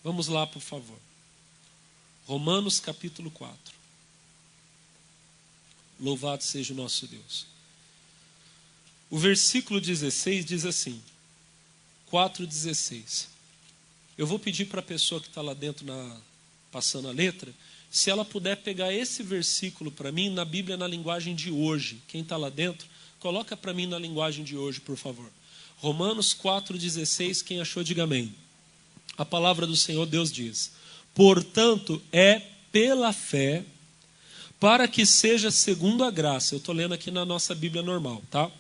Vamos lá, por favor. Romanos capítulo 4. Louvado seja o nosso Deus. O versículo 16 diz assim, 4,16. Eu vou pedir para a pessoa que está lá dentro, passando a letra, se ela puder pegar esse versículo para mim, na Bíblia, na linguagem de hoje. Quem está lá dentro, coloca para mim na linguagem de hoje, por favor. Romanos 4,16, quem achou, diga amém. A palavra do Senhor Deus diz: portanto, é pela fé, para que seja segundo a graça. Eu estou lendo aqui na nossa Bíblia normal, tá?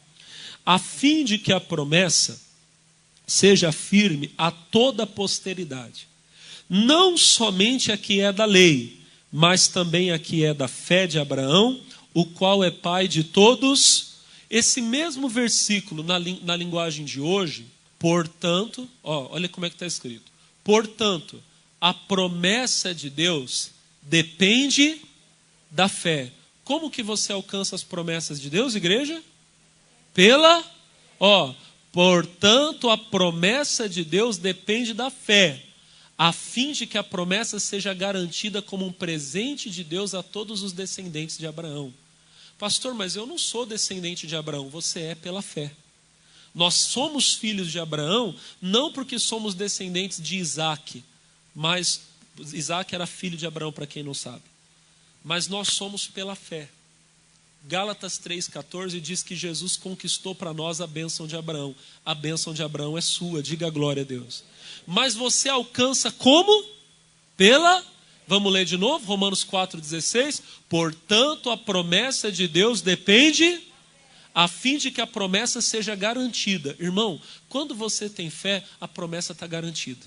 A fim de que a promessa seja firme a toda a posteridade. Não somente a que é da lei, mas também a que é da fé de Abraão, o qual é pai de todos. Esse mesmo versículo na linguagem de hoje, portanto, olha como é que está escrito. Portanto, a promessa de Deus depende da fé. Como que você alcança as promessas de Deus, igreja? Portanto, a promessa de Deus depende da fé, a fim de que a promessa seja garantida como um presente de Deus a todos os descendentes de Abraão. Pastor, mas eu não sou descendente de Abraão. Você é pela fé. Nós somos filhos de Abraão, não porque somos descendentes de Isaac, mas Isaac era filho de Abraão, para quem não sabe. Mas nós somos pela fé. Gálatas 3,14 diz que Jesus conquistou para nós a bênção de Abraão. A bênção de Abraão é sua, diga glória a Deus. Mas você alcança como? Vamos ler de novo, Romanos 4,16. Portanto, a promessa de Deus depende, a fim de que a promessa seja garantida. Irmão, quando você tem fé, a promessa está garantida.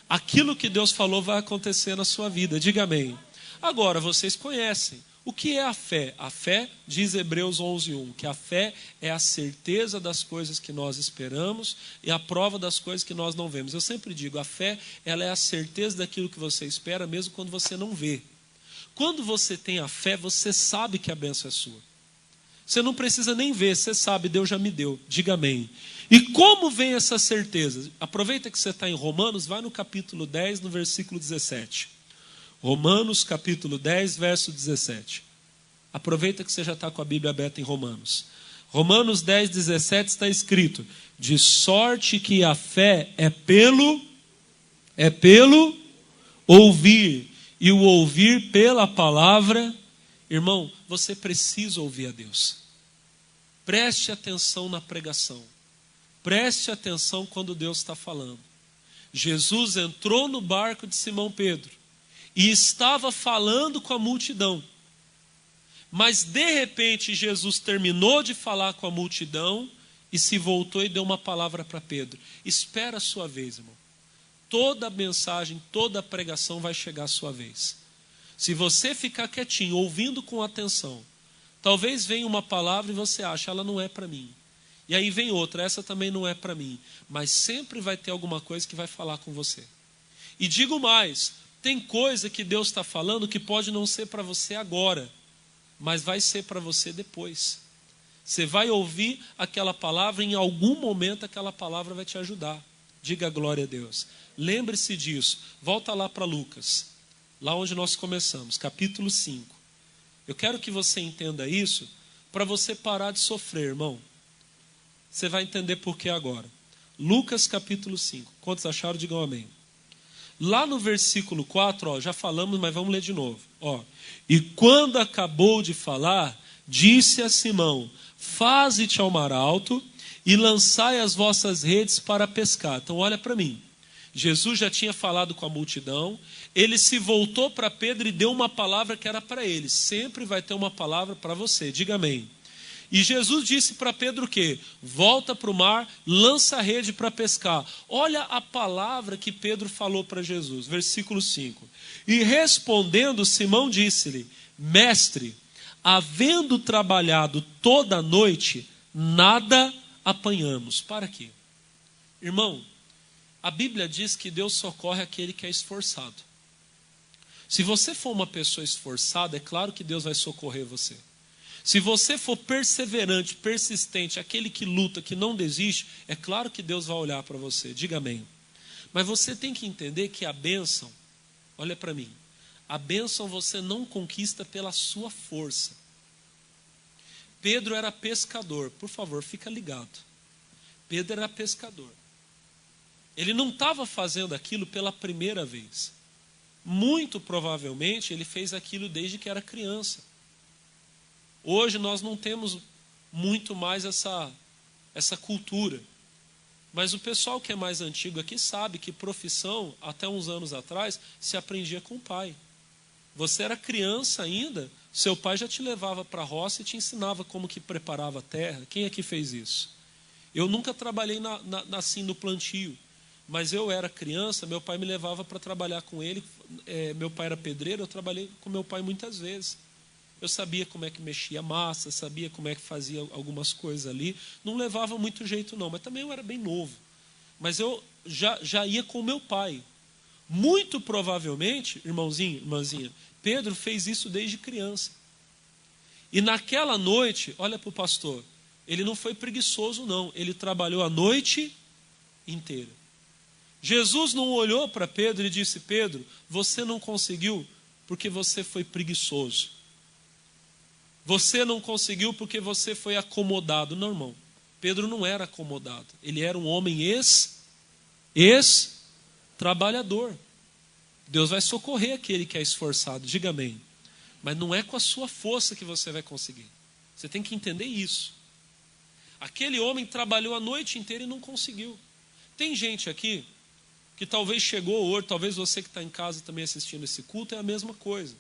Aquilo que Deus falou vai acontecer na sua vida, diga amém. Agora, vocês conhecem. O que é a fé? A fé, diz Hebreus 11:1, que a fé é a certeza das coisas que nós esperamos e a prova das coisas que nós não vemos. Eu sempre digo, a fé, ela é a certeza daquilo que você espera, mesmo quando você não vê. Quando você tem a fé, você sabe que a bênção é sua. Você não precisa nem ver, você sabe, Deus já me deu, diga amém. E como vem essa certeza? Aproveita que você está em Romanos, vai no capítulo 10, no versículo 17. Romanos capítulo 10, verso 17. Aproveita que você já está com a Bíblia aberta em Romanos. Romanos 10, 17 está escrito: de sorte que a fé é pelo ouvir, e o ouvir pela palavra. Irmão, você precisa ouvir a Deus. Preste atenção na pregação. Preste atenção quando Deus está falando. Jesus entrou no barco de Simão Pedro e estava falando com a multidão. Mas de repente Jesus terminou de falar com a multidão e se voltou e deu uma palavra para Pedro. Espera a sua vez, irmão. Toda a mensagem, toda a pregação vai chegar à sua vez. Se você ficar quietinho, ouvindo com atenção, talvez venha uma palavra e você acha, ela não é para mim. E aí vem outra, essa também não é para mim. Mas sempre vai ter alguma coisa que vai falar com você. E digo mais, tem coisa que Deus está falando que pode não ser para você agora, mas vai ser para você depois. Você vai ouvir aquela palavra, em algum momento aquela palavra vai te ajudar. Diga glória a Deus. Lembre-se disso. Volta lá para Lucas, lá onde nós começamos, capítulo 5. Eu quero que você entenda isso para você parar de sofrer, irmão. Você vai entender por que agora. Lucas capítulo 5. Quantos acharam? Digam amém. Lá no versículo 4, já falamos, mas vamos ler de novo. E quando acabou de falar, disse a Simão: faze-te ao mar alto e lançai as vossas redes para pescar. Então olha para mim. Jesus já tinha falado com a multidão, ele se voltou para Pedro e deu uma palavra que era para ele. Sempre vai ter uma palavra para você, diga amém. E Jesus disse para Pedro o quê? Volta para o mar, lança a rede para pescar. Olha a palavra que Pedro falou para Jesus, versículo 5. E respondendo, Simão disse-lhe: mestre, havendo trabalhado toda a noite, nada apanhamos. Para quê? Irmão, a Bíblia diz que Deus socorre aquele que é esforçado. Se você for uma pessoa esforçada, é claro que Deus vai socorrer você. Se você for perseverante, persistente, aquele que luta, que não desiste, é claro que Deus vai olhar para você. Diga amém. Mas você tem que entender que a bênção, olha para mim, a bênção você não conquista pela sua força. Pedro era pescador, por favor, fica ligado. Pedro era pescador. Ele não estava fazendo aquilo pela primeira vez. Muito provavelmente ele fez aquilo desde que era criança. Hoje nós não temos muito mais essa cultura. Mas o pessoal que é mais antigo aqui sabe que profissão, até uns anos atrás, se aprendia com o pai. Você era criança ainda, seu pai já te levava para a roça e te ensinava como que preparava a terra. Quem é que fez isso? Eu nunca trabalhei assim no plantio, mas eu era criança, meu pai me levava para trabalhar com ele. Meu pai era pedreiro, eu trabalhei com meu pai muitas vezes. Eu sabia como é que mexia a massa, sabia como é que fazia algumas coisas ali. Não levava muito jeito não, mas também eu era bem novo. Mas eu já ia com meu pai. Muito provavelmente, irmãozinho, irmãzinha, Pedro fez isso desde criança. E naquela noite, olha para o pastor, ele não foi preguiçoso não, ele trabalhou a noite inteira. Jesus não olhou para Pedro e disse: Pedro, você não conseguiu porque você foi preguiçoso. Você não conseguiu porque você foi acomodado. Não, irmão. Pedro não era acomodado. Ele era um homem trabalhador. Deus vai socorrer aquele que é esforçado. Diga amém. Mas não é com a sua força que você vai conseguir. Você tem que entender isso. Aquele homem trabalhou a noite inteira e não conseguiu. Tem gente aqui que talvez chegou hoje, talvez você que está em casa também assistindo esse culto, é a mesma coisa.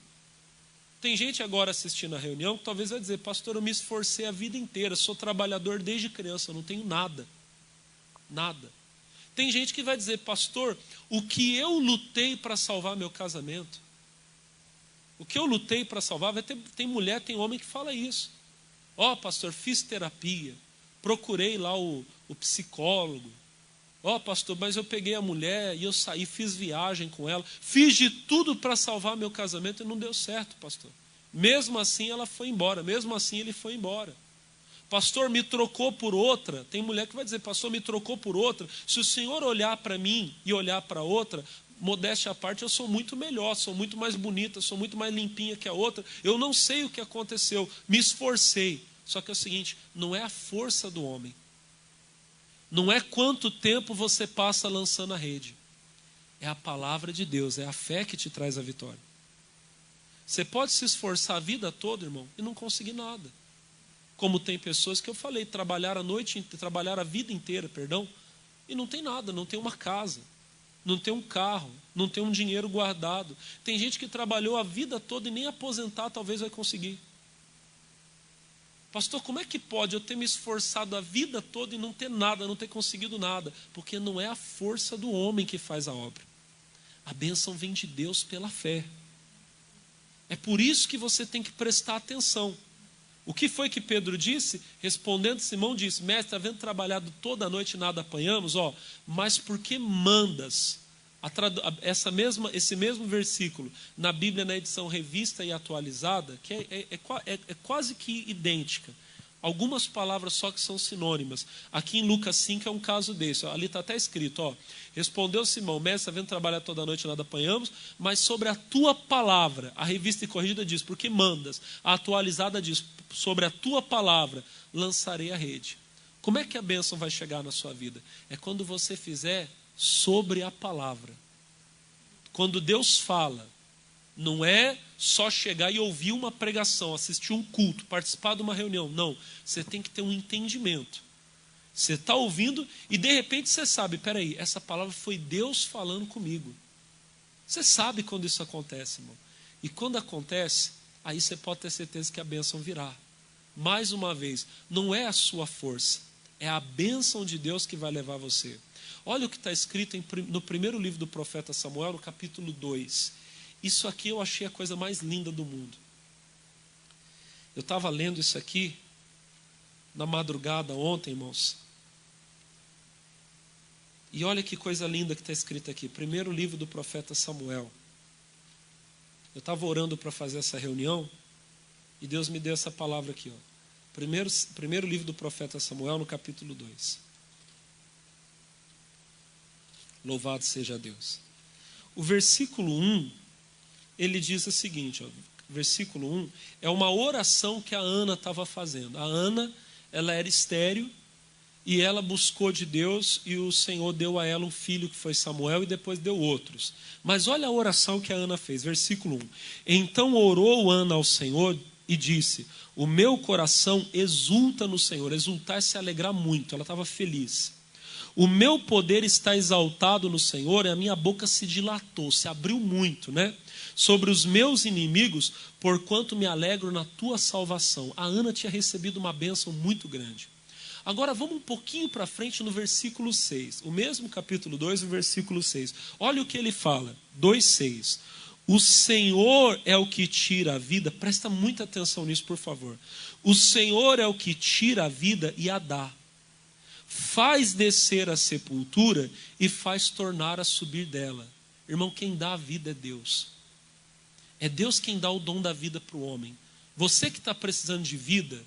Tem gente agora assistindo a reunião que talvez vai dizer: pastor, eu me esforcei a vida inteira, sou trabalhador desde criança, eu não tenho nada. Nada. Tem gente que vai dizer: pastor, o que eu lutei para salvar meu casamento, o que eu lutei para salvar, tem mulher, tem homem que fala isso. Ó, pastor, fiz terapia, procurei lá o psicólogo. Ó, pastor, mas eu peguei a mulher e eu saí, fiz viagem com ela, fiz de tudo para salvar meu casamento e não deu certo, pastor. Mesmo assim ela foi embora, mesmo assim ele foi embora. Pastor, me trocou por outra. Tem mulher que vai dizer: pastor, me trocou por outra. Se o senhor olhar para mim e olhar para outra, modéstia à parte, eu sou muito melhor, sou muito mais bonita, sou muito mais limpinha que a outra. Eu não sei o que aconteceu, me esforcei. Só que é o seguinte, não é a força do homem. Não é quanto tempo você passa lançando a rede. É a palavra de Deus, é a fé que te traz a vitória. Você pode se esforçar a vida toda, irmão, e não conseguir nada. Como tem pessoas que eu falei, trabalhar a vida inteira, e não tem nada, não tem uma casa, não tem um carro, não tem um dinheiro guardado. Tem gente que trabalhou a vida toda e nem aposentar talvez vai conseguir. Pastor, como é que pode eu ter me esforçado a vida toda e não ter nada, não ter conseguido nada? Porque não é a força do homem que faz a obra. A bênção vem de Deus pela fé. É por isso que você tem que prestar atenção. O que foi que Pedro disse? Respondendo, Simão disse: mestre, havendo trabalhado toda a noite nada apanhamos, mas por que mandas? Esse mesmo versículo, na Bíblia, na edição revista e atualizada, que é quase que idêntica. Algumas palavras só que são sinônimas. Aqui em Lucas 5 é um caso desse. Ali está até escrito, respondeu Simão: mestre, havendo trabalhado toda a noite nada apanhamos, mas sobre a tua palavra, a revista e corrigida diz, porque mandas. A atualizada diz, sobre a tua palavra lançarei a rede. Como é que a bênção vai chegar na sua vida? É quando você fizer sobre a palavra. Quando Deus fala, não é só chegar e ouvir uma pregação, assistir um culto, participar de uma reunião. Não, você tem que ter um entendimento. Você está ouvindo e de repente você sabe, peraí, essa palavra foi Deus falando comigo. Você sabe quando isso acontece, irmão. E quando acontece, aí você pode ter certeza que a bênção virá. Mais uma vez, não é a sua força, é a bênção de Deus que vai levar você. Olha o que está escrito no primeiro livro do profeta Samuel, no capítulo 2. Isso aqui eu achei a coisa mais linda do mundo. Eu estava lendo isso aqui na madrugada ontem, irmãos. E olha que coisa linda que está escrito aqui. Primeiro livro do profeta Samuel. Eu estava orando para fazer essa reunião e Deus me deu essa palavra aqui. Primeiro livro do profeta Samuel, no capítulo 2. Louvado seja Deus. O versículo 1, ele diz o seguinte, ó, versículo 1, é uma oração que a Ana estava fazendo. A Ana, ela era estéril, e ela buscou de Deus, e o Senhor deu a ela um filho que foi Samuel, e depois deu outros. Mas olha a oração que a Ana fez, versículo 1. Então orou Ana ao Senhor e disse: o meu coração exulta no Senhor. Exultar é se alegrar muito, ela estava feliz. O meu poder está exaltado no Senhor, e a minha boca se dilatou, se abriu muito, né? Sobre os meus inimigos, porquanto me alegro na tua salvação. A Ana tinha recebido uma bênção muito grande. Agora vamos um pouquinho para frente no versículo 6. O mesmo capítulo 2, o versículo 6. Olha o que ele fala, 2,6. O Senhor é o que tira a vida. Presta muita atenção nisso, por favor. O Senhor é o que tira a vida e a dá. Faz descer a sepultura e faz tornar a subir dela. Irmão, quem dá a vida é Deus. É Deus quem dá o dom da vida para o homem. Você que está precisando de vida,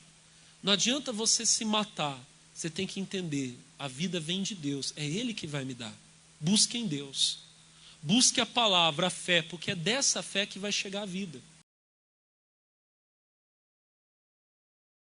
não adianta você se matar. Você tem que entender, a vida vem de Deus. É Ele que vai me dar. Busque em Deus. Busque a palavra, a fé, porque é dessa fé que vai chegar a vida.